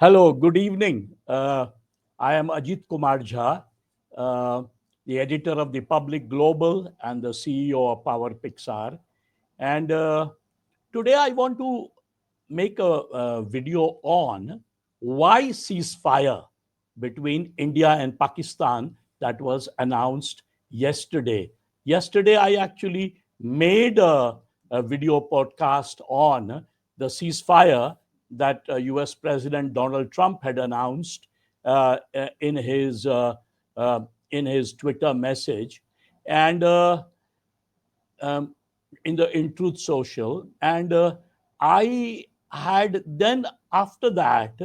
Hello, good evening. I am Ajit Kumar Jha, uh, the editor of the Public Global and the CEO of Power Pixar. And today I want to make a video on why ceasefire between India and Pakistan that was announced yesterday. Yesterday, I actually made a video podcast on the ceasefire that US President Donald Trump had announced uh, uh, in his uh, uh, in his Twitter message, and um, in Truth Social, and I had then after that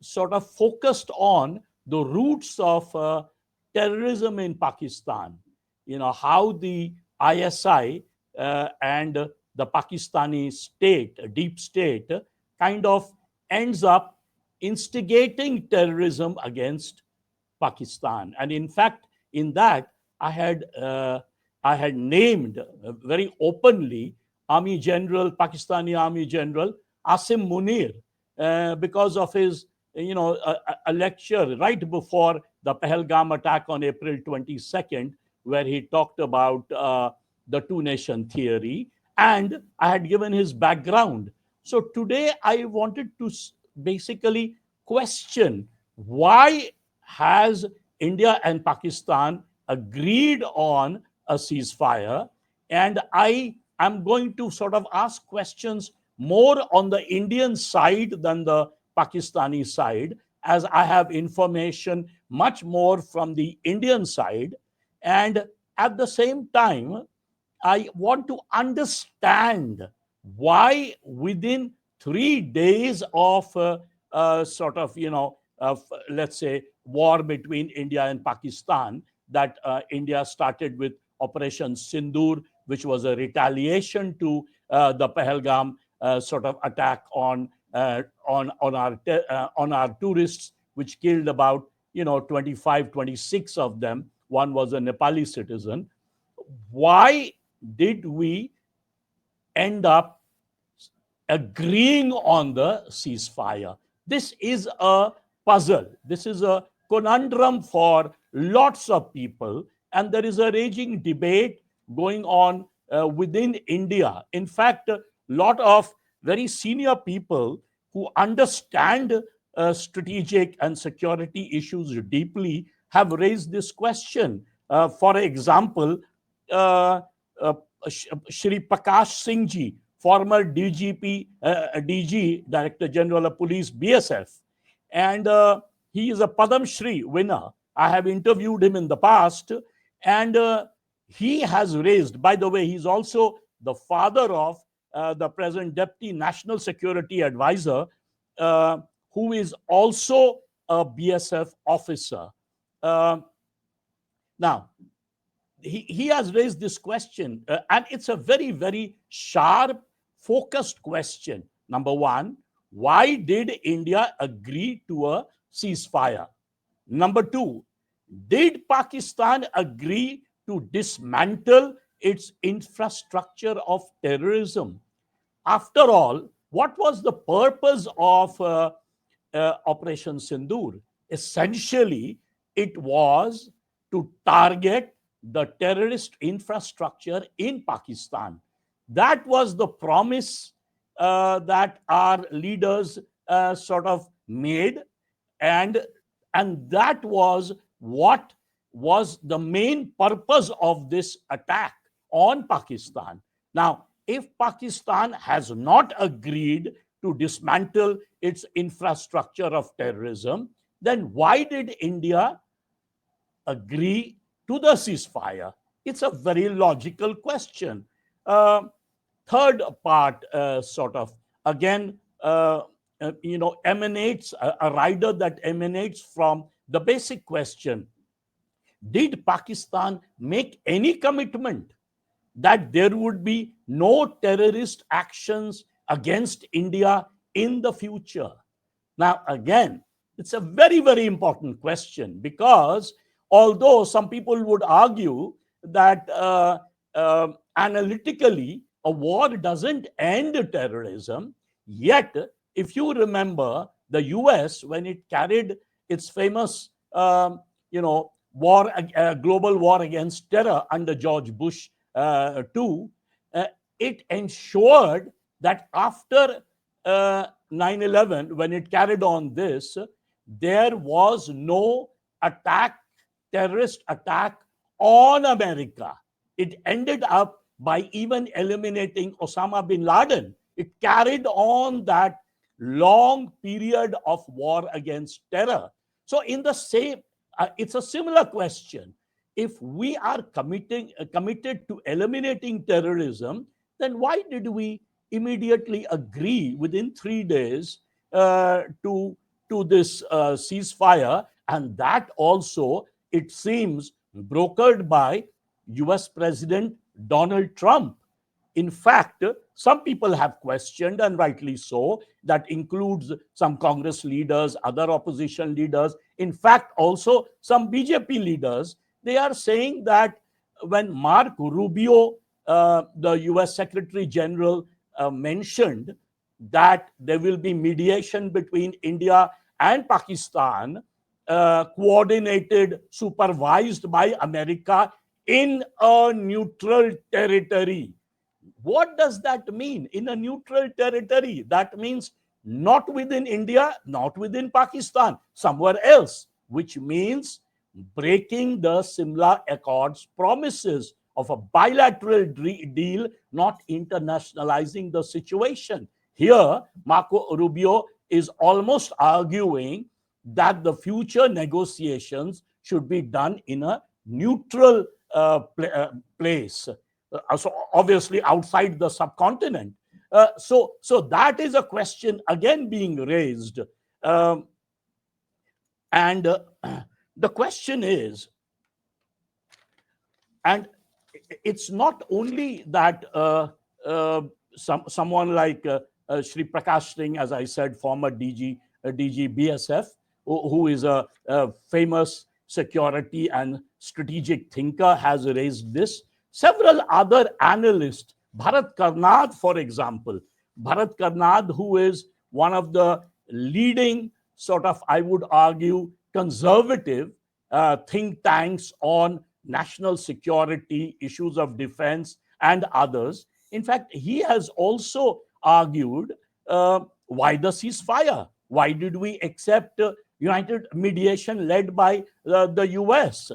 sort of focused on the roots of terrorism in Pakistan. You know how the ISI and the Pakistani state, deep state, kind of ends up instigating terrorism against Pakistan. And in fact, in that, I had uh, I had named very openly Army General, Pakistani Army General Asim Munir, because of his, a lecture right before the Pahalgam attack on April 22nd, where he talked about the two-nation theory, and I had given his background. So today I wanted to basically question why has India and Pakistan agreed on a ceasefire, and I am going to sort of ask questions more on the Indian side than the Pakistani side, as I have information much more from the Indian side. And at the same time, I want to understand why within 3 days of sort of, let's say, war between India and Pakistan, that India started with Operation Sindoor, which was a retaliation to the Pahalgam sort of attack on our tourists, which killed about 25, 26 of them. One was a Nepali citizen. Why did we end up agreeing on the ceasefire? This is a puzzle. This is a conundrum for lots of people, and there is a raging debate going on within India. In fact, a lot of very senior people who understand strategic and security issues deeply have raised this question. For example, uh, uh, Shri Prakash Singh ji, former DG, Director General of Police, BSF, and he is a Padam Shri winner. I have interviewed him in the past, and he has raised, by the way, he's also the father of the present Deputy National Security Advisor, uh, who is also a BSF officer. Uh, Now, he has raised this question, and it's a very, very sharp, focused question. Number one, why did India agree to a ceasefire? Number two, did Pakistan agree to dismantle its infrastructure of terrorism? After all, what was the purpose of Operation Sindoor? Essentially, it was to target the terrorist infrastructure in Pakistan. That was the promise that our leaders sort of made, and that was what was the main purpose of this attack on Pakistan. Now, if Pakistan has not agreed to dismantle its infrastructure of terrorism, then why did India agree to the ceasefire? It's a very logical question. Uh, Third part, sort of, again, emanates a rider that emanates from the basic question: did Pakistan make any commitment that there would be no terrorist actions against India in the future? Now, again, it's a very, very important question, because although some people would argue that analytically a war doesn't end terrorism, yet, if you remember The US, when it carried its famous, global war against terror under George Bush II, it ensured that after 9/11, when it carried on this, there was no attack, terrorist attack on America. It ended up by even eliminating Osama bin Laden. It carried on that long period of war against terror. So, in the same, it's a similar question. If we are committed to eliminating terrorism, then why did we immediately agree within 3 days to this ceasefire? And that also, it seems, brokered by US President Donald Trump. In fact, some people have questioned, and rightly so, that includes some Congress leaders, other opposition leaders, in fact, also some BJP leaders. They are saying that when Mark Rubio, the US Secretary General, mentioned that there will be mediation between India and Pakistan, coordinated, supervised by America in a neutral territory. What does that mean? In a neutral territory, that means not within India, not within Pakistan, somewhere else, which means breaking the Simla Accords promises of a bilateral deal, not internationalizing the situation. Here, Marco Rubio is almost arguing that the future negotiations should be done in a neutral place. So obviously outside the subcontinent. So that is a question again being raised. And the question is, and it's not only that someone like Shri Prakash Singh, as I said, former DG BSF, who is a famous security and strategic thinker, has raised this. Several other analysts, Bharat Karnad, for example, Bharat Karnad, who is one of the leading sort of, I would argue, conservative think tanks on national security, issues of defense, and others. In fact, he has also argued, why the ceasefire? Why did we accept United mediation led by the US?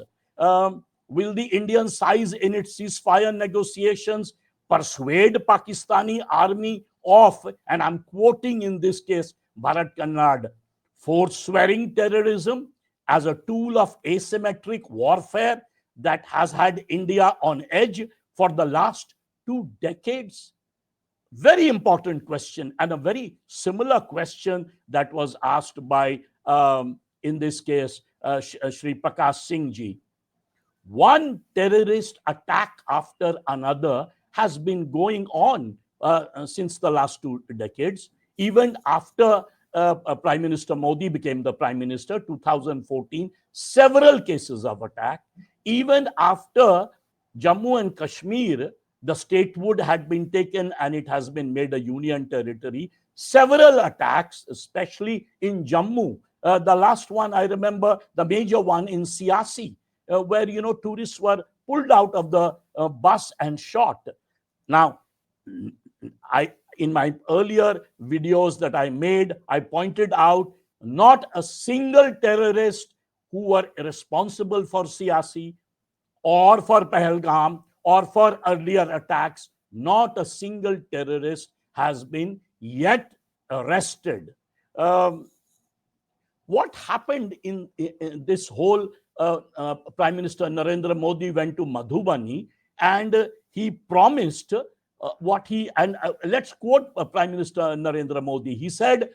Will the Indian size in its ceasefire negotiations persuade Pakistani army of, and I'm quoting in this case Bharat Karnad, forswearing terrorism as a tool of asymmetric warfare that has had India on edge for the last 2 decades? Very important question, and a very similar question that was asked by, in this case, Shri Prakash Singh ji. One terrorist attack after another has been going on since the last 2 decades. Even after Prime Minister Modi became the Prime Minister, 2014, several cases of attack. Even after Jammu and Kashmir, the statehood had been taken and it has been made a union territory, several attacks, especially in Jammu. The last one, I remember, the major one in Siasi, where, tourists were pulled out of the bus and shot. Now, in my earlier videos that I made, I pointed out not a single terrorist who were responsible for Siasi or for Pahalgam or for earlier attacks, not a single terrorist has been yet arrested. What happened in this whole, Prime Minister Narendra Modi went to Madhubani and he promised let's quote Prime Minister Narendra Modi. He said,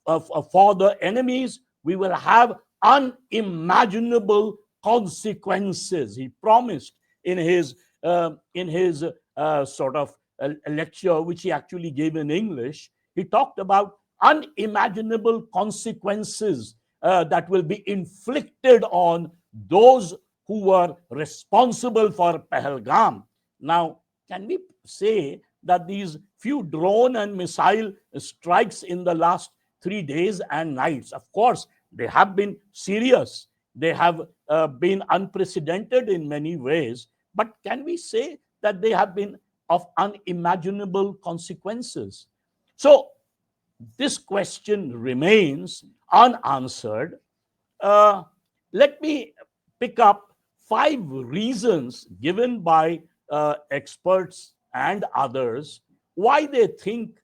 for the enemies, we will have unimaginable consequences. He promised in his sort of lecture, which he actually gave in English. He talked about unimaginable consequences that will be inflicted on those who were responsible for Pahalgam. Now, can we say that these few drone and missile strikes in the last 3 days and nights. Of course, they have been serious. They have been unprecedented in many ways. But can we say that they have been of unimaginable consequences? So this question remains unanswered. uh, Let me pick up 5 reasons given by experts and others why they think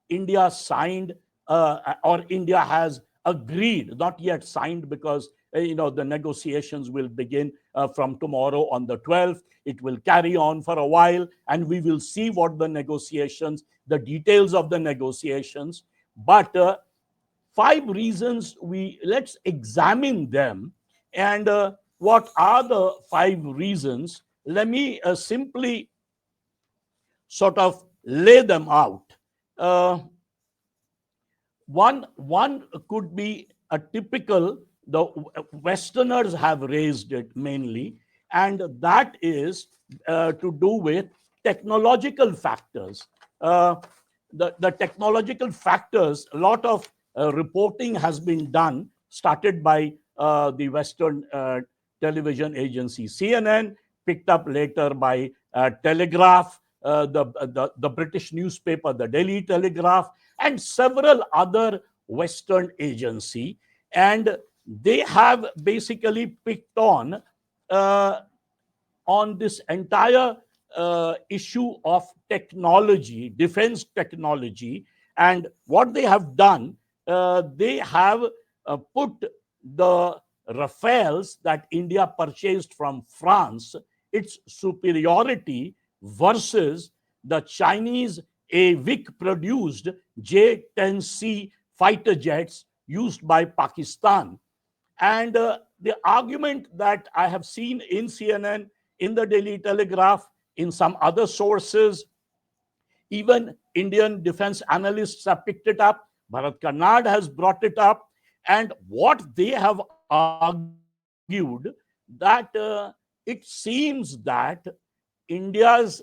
India signed or India has agreed, not yet signed because the negotiations will begin from tomorrow on the 12th. It will carry on for a while, and we will see what the details of the negotiations. But 5 reasons, let's examine them. And what are the 5 reasons? Let me simply sort of lay them out. uh, one could be a typical, the Westerners have raised it mainly, and that is to do with technological factors. uh, the technological factors, a lot of reporting has been done, started by the Western television agency CNN, picked up later by Telegraph, the British newspaper, the Daily Telegraph, and several other Western agency. And they have basically picked uh, on this entire issue of technology, defense technology. And what they have done, they have put the Rafales that India purchased from France, its superiority versus the Chinese AVIC produced J-10C fighter jets used by Pakistan. And the argument that I have seen in CNN, in the Daily Telegraph, in some other sources, even Indian defense analysts have picked it up. Bharat Karnad has brought it up. And what they have argued, that it seems that India's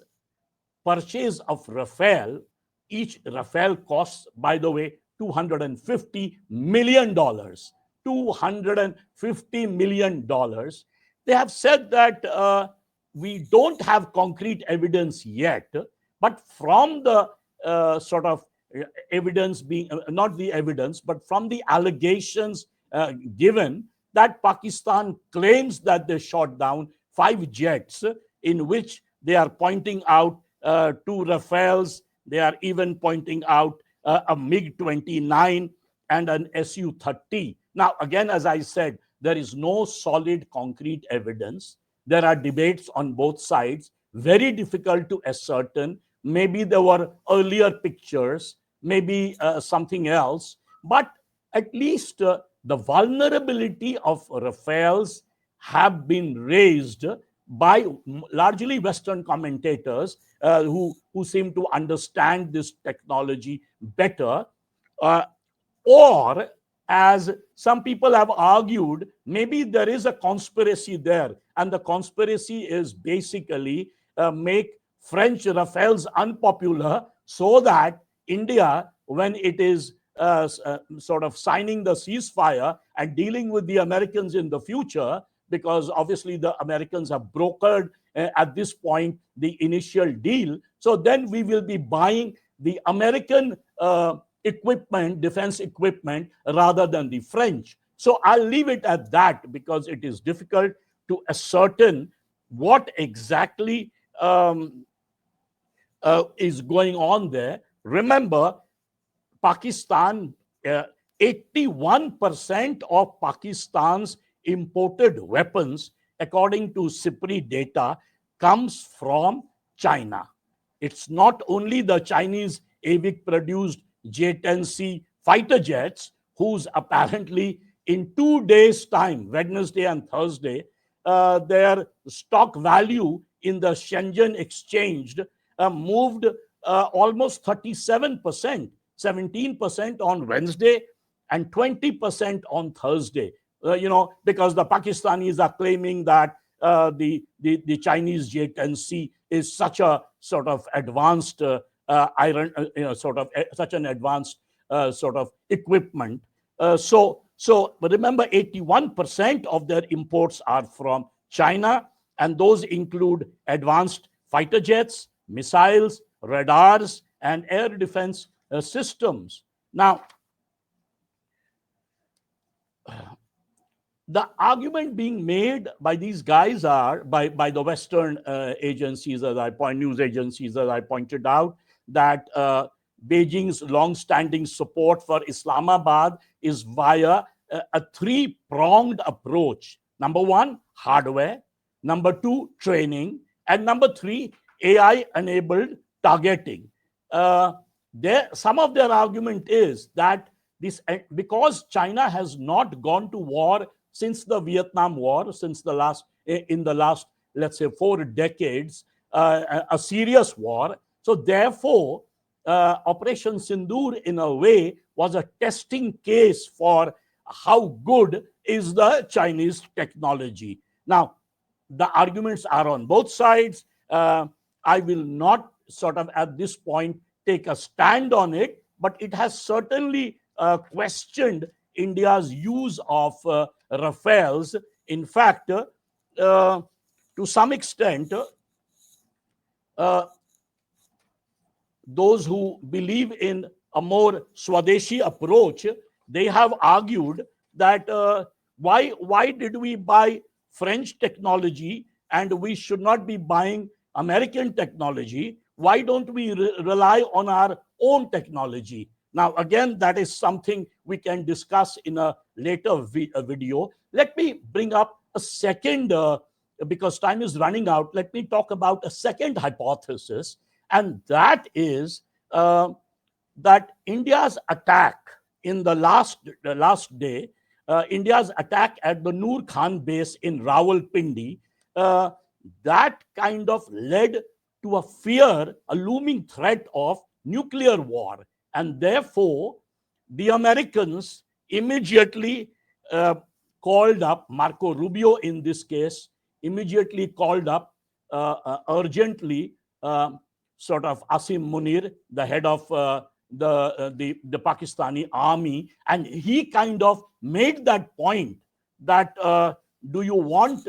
purchase of Rafale, each Rafale costs, by the way, $250 million. $250 million. They have said that we don't have concrete evidence yet, but from the sort of evidence being, not the evidence, but from the allegations given, that Pakistan claims that they shot down 5 jets, in which they are pointing out 2 Rafales. They are even pointing out a MiG 29 and an Su 30. Now, again, as I said, there is no solid concrete evidence. There are debates on both sides, very difficult to ascertain. Maybe there were earlier pictures, maybe something else, but at least the vulnerability of Rafales have been raised by largely Western commentators who seem to understand this technology better. Uh, or, as some people have argued, maybe there is a conspiracy there, and the conspiracy is basically make French Rafales unpopular so that India, when it is sort of signing the ceasefire and dealing with the Americans in the future, because obviously the Americans have brokered at this point the initial deal. So then we will be buying the American equipment, defense equipment, rather than the French. So I'll leave it at that because it is difficult to ascertain what exactly is going on there. Remember, Pakistan, 81% of Pakistan's imported weapons, according to SIPRI data, comes from China. It's not only the Chinese AVIC produced J-10C fighter jets, whose apparently in 2 days' time, Wednesday and Thursday, their stock value in the Shenzhen exchange moved almost 37%, 17% on Wednesday and 20% on Thursday. Because the Pakistanis are claiming that the Chinese J-10C is such a sort of advanced such an advanced sort of equipment. So remember, 81% of their imports are from China, and those include advanced fighter jets, missiles, radars, and air defense systems. Now, the argument being made by these guys are by the Western agencies, news agencies, as I pointed out, that Beijing's long-standing support for Islamabad is via a three-pronged approach. Number one, hardware. Number two, training. And number three, AI-enabled targeting. Some of their argument is that this, because China has not gone to war since the Vietnam War, in the last, let's say, 4 decades, a serious war. So therefore, Operation Sindoor, in a way, was a testing case for how good is the Chinese technology. Now, the arguments are on both sides. I will not sort of at this point take a stand on it, but it has certainly questioned India's use of Rafales. In fact, to some extent, those who believe in a more Swadeshi approach, they have argued that why did we buy French technology and we should not be buying American technology? Why don't we rely on our own technology? Now, again, that is something we can discuss in a later video. Let me bring up a second, because time is running out, let me talk about a second hypothesis, and that is that India's attack in the last day, India's attack at the Noor Khan base in Rawalpindi, that kind of led to a fear, a looming threat of nuclear war. And therefore, the Americans immediately called up, Marco Rubio in this case, immediately called up urgently sort of Asim Munir, the head of the Pakistani army, and he kind of made that point that do you want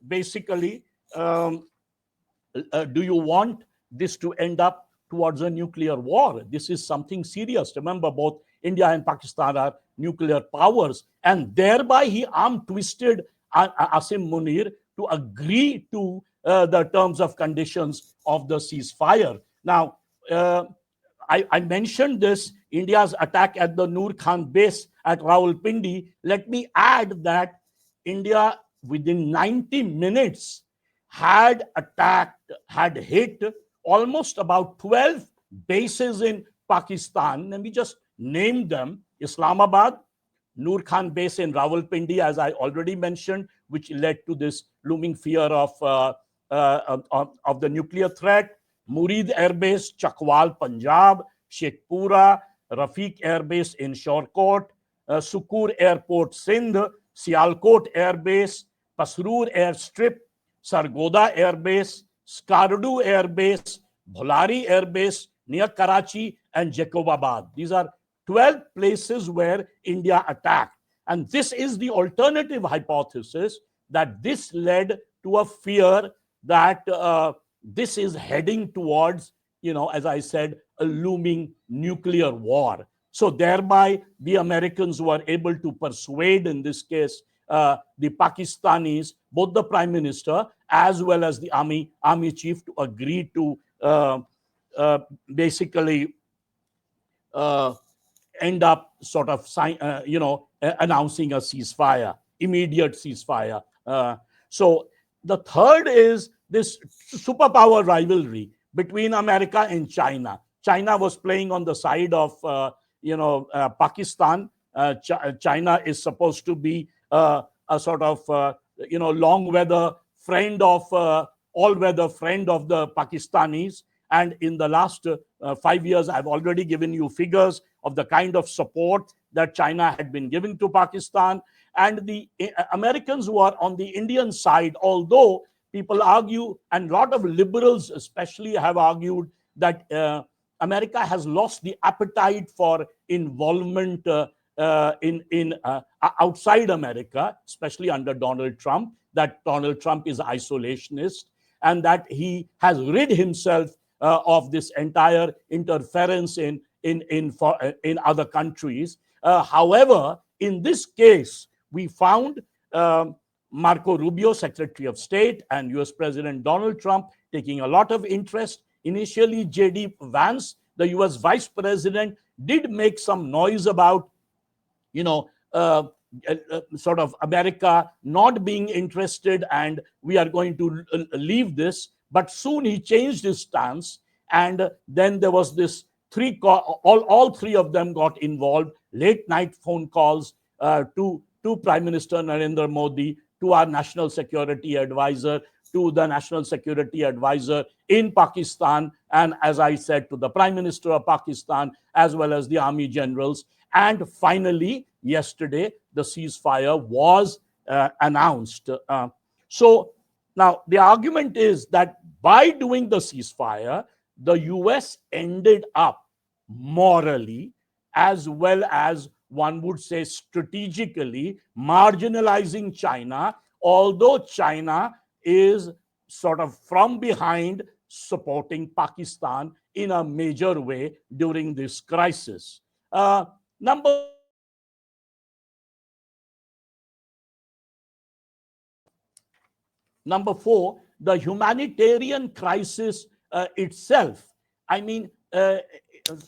basically do you want this to end up towards a nuclear war? This is something serious. Remember, both India and Pakistan are nuclear powers, and thereby he arm twisted Asim Munir to agree to the terms of conditions of the ceasefire. Now, I mentioned this, India's attack at the Noor Khan base at Rawalpindi. Let me add that India, within 90 minutes, had hit almost about 12 bases in Pakistan. And we just named them: Islamabad, Noor Khan base in Rawalpindi, as I already mentioned, which led to this looming fear of the nuclear threat; Murid Air Base, Chakwal, Punjab; Shekhpura, Rafiq Air Base in Shorkot; Sukur Airport, Sindh; Sialkot Air Base; Pasroor Air Strip; Sargoda Air Base; Skardu Air Base; Bholari Air Base near Karachi; and Jacobabad. These are 12 places where India attacked. And this is the alternative hypothesis, that this led to a fear that this is heading towards, as I said, a looming nuclear war. So thereby, the Americans were able to persuade, in this case, the Pakistanis, both the prime minister as well as the army chief, to agree to basically end up sort of announcing a ceasefire, immediate ceasefire. So the third is this superpower rivalry between America and China. China was playing on the side of Pakistan. China is supposed to be a sort of long weather friend of all-weather friend of the Pakistanis. And in the last 5 years, I've already given you figures of the kind of support that China had been giving to Pakistan. And the Americans were on the Indian side, although people argue, and a lot of liberals especially have argued, that America has lost the appetite for involvement outside America, especially under Donald Trump, that Donald Trump is isolationist and that he has rid himself of this entire interference in other countries. However, in this case, we found Marco Rubio, Secretary of State, and US President Donald Trump taking a lot of interest. Initially, J.D. Vance, the US Vice President, did make some noise about, you know, sort of America not being interested and we are going to leave this. But soon he changed his stance. And then there was this all three of them got involved, late night phone calls to Prime Minister Narendra Modi, to our national security advisor, to the national security advisor in Pakistan, and as I said, to the Prime Minister of Pakistan, as well as the army generals. And finally, yesterday, the ceasefire was announced. So now the argument is that by doing the ceasefire, the US ended up morally, as well as one would say strategically, marginalizing China, although China is sort of from behind supporting Pakistan in a major way during this crisis. Number four, the humanitarian crisis itself. I mean,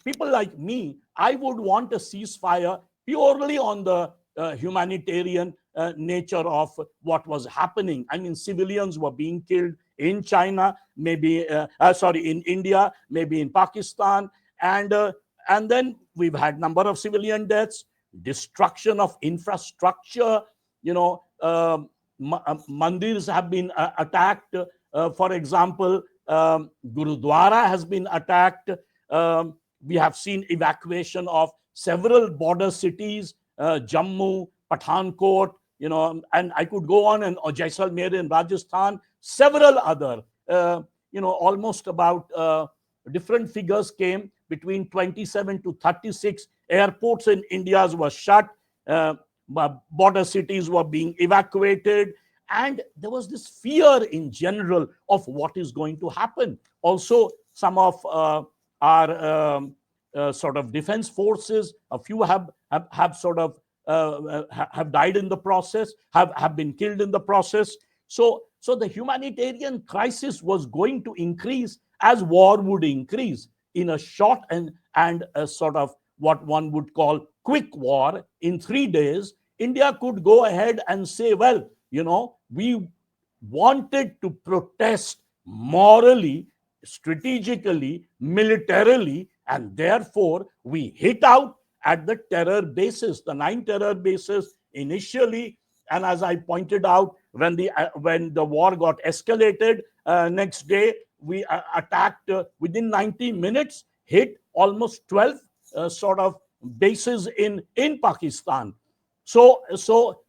people like me, I would want a ceasefire purely on the humanitarian nature of what was happening. I mean, civilians were being killed in China, maybe, in India, maybe in Pakistan. And then we've had number of civilian deaths, destruction of infrastructure, mandirs have been attacked. For example, Gurudwara has been attacked. We have seen evacuation of several border cities, Jammu, Pathankot, and I could go on, and Jaisalmer in Rajasthan, several other, almost about different figures came between 27 to 36 airports in India were shut. Border cities were being evacuated, and there was this fear in general of what is going to happen. Also, some of our sort of defense forces, a few have sort of have died in the process, have been killed in the process. So the humanitarian crisis was going to increase as war would increase in a short and a sort of what one would call quick war. In 3 days, India could go ahead and say, well, we wanted to protest morally, strategically, militarily, and therefore we hit out at the terror bases, the 9 terror bases initially. And as I pointed out, when the war got escalated, next day we attacked within 90 minutes, hit almost 12 sort of bases in Pakistan. So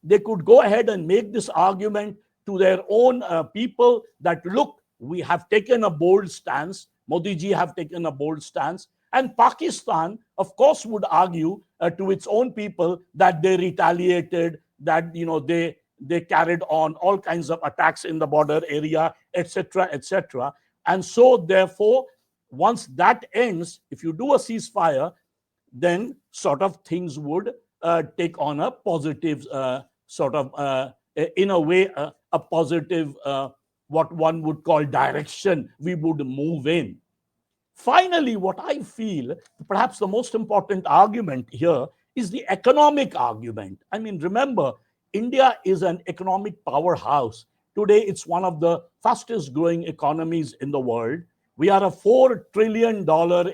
they could go ahead and make this argument to their own people that, look, we have taken a bold stance. Modi ji have taken a bold stance. And Pakistan, of course, would argue to its own people that they retaliated, that they carried on all kinds of attacks in the border area, etc., etc. And so, therefore, once that ends, if you do a ceasefire, then sort of things would take on a positive in a way, a positive, what one would call direction we would move in. Finally, what I feel, perhaps the most important argument here is the economic argument. I mean, remember, India is an economic powerhouse. Today, it's one of the fastest growing economies in the world. We are a $4 trillion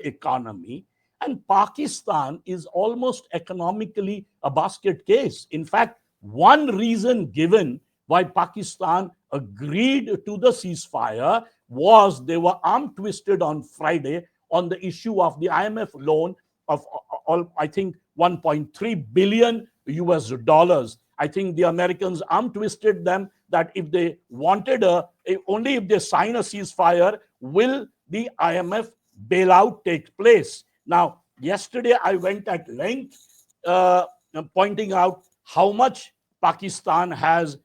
economy. And Pakistan is almost economically a basket case. In fact, one reason given why Pakistan agreed to the ceasefire was they were arm twisted on Friday on the issue of the IMF loan of, I think, $1.3 billion US. I think the Americans arm twisted them that if they wanted only if they sign a ceasefire, will the IMF bailout takes place. Now, yesterday I went at length uh, pointing out how much Pakistan has,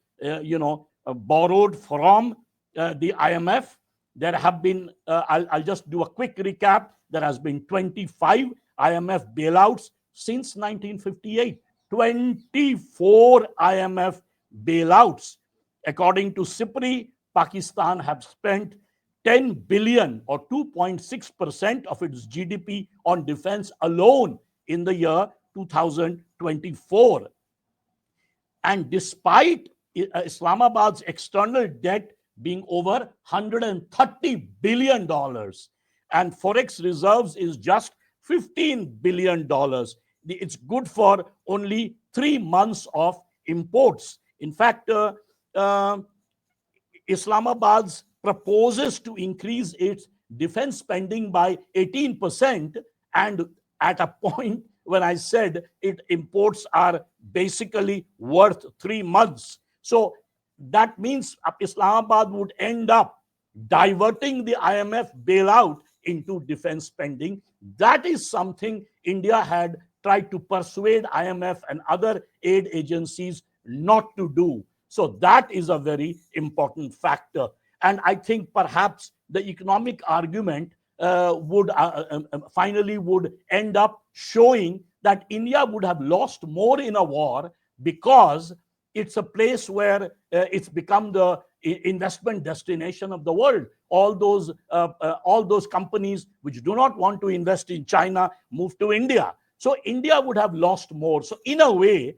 borrowed from the IMF. There have been, I'll just do a quick recap. There has been 25 IMF bailouts since 1958. 24 IMF bailouts. According to SIPRI, Pakistan have spent 10 billion or 2.6% of its GDP on defense alone in the year 2024. And despite Islamabad's external debt being over $130 billion and forex reserves is just $15 billion, it's good for only 3 months of imports. In fact, uh, Islamabad proposes to increase its defense spending by 18%. And at a point when I said its imports are basically worth 3 months. So that means Islamabad would end up diverting the IMF bailout into defense spending. That is something India had tried to persuade IMF and other aid agencies not to do. So that is a very important factor. And I think perhaps the economic argument would finally would end up showing that India would have lost more in a war because it's a place where it's become the investment destination of the world. All those companies which do not want to invest in China move to India. So India would have lost more. So in a way,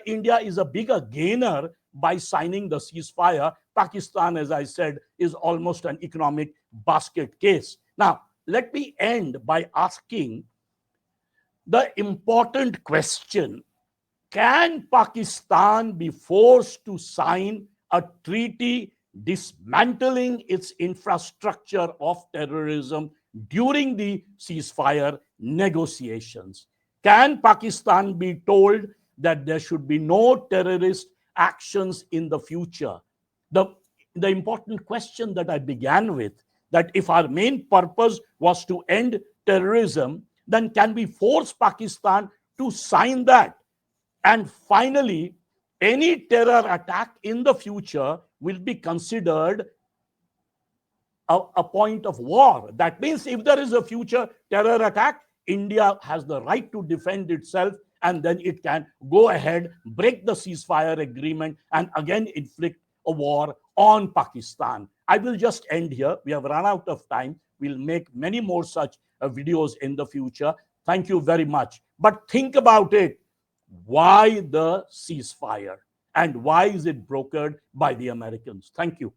India is a bigger gainer by signing the ceasefire. Pakistan, as I said, is almost an economic basket case. Now, let me end by asking the important question: can Pakistan be forced to sign a treaty dismantling its infrastructure of terrorism during the ceasefire negotiations? Can Pakistan be told that there should be no terrorist actions in the future? The, the important question that I began with, that if our main purpose was to end terrorism, then can we force Pakistan to sign that? And finally, any terror attack in the future will be considered a point of war. That means if there is a future terror attack, India has the right to defend itself, and then it can go ahead, break the ceasefire agreement, and again inflict a war on Pakistan. I will just end here. We have run out of time. We'll make many more such videos in the future. Thank you very much. But think about it. Why the ceasefire? And why is it brokered by the Americans? Thank you.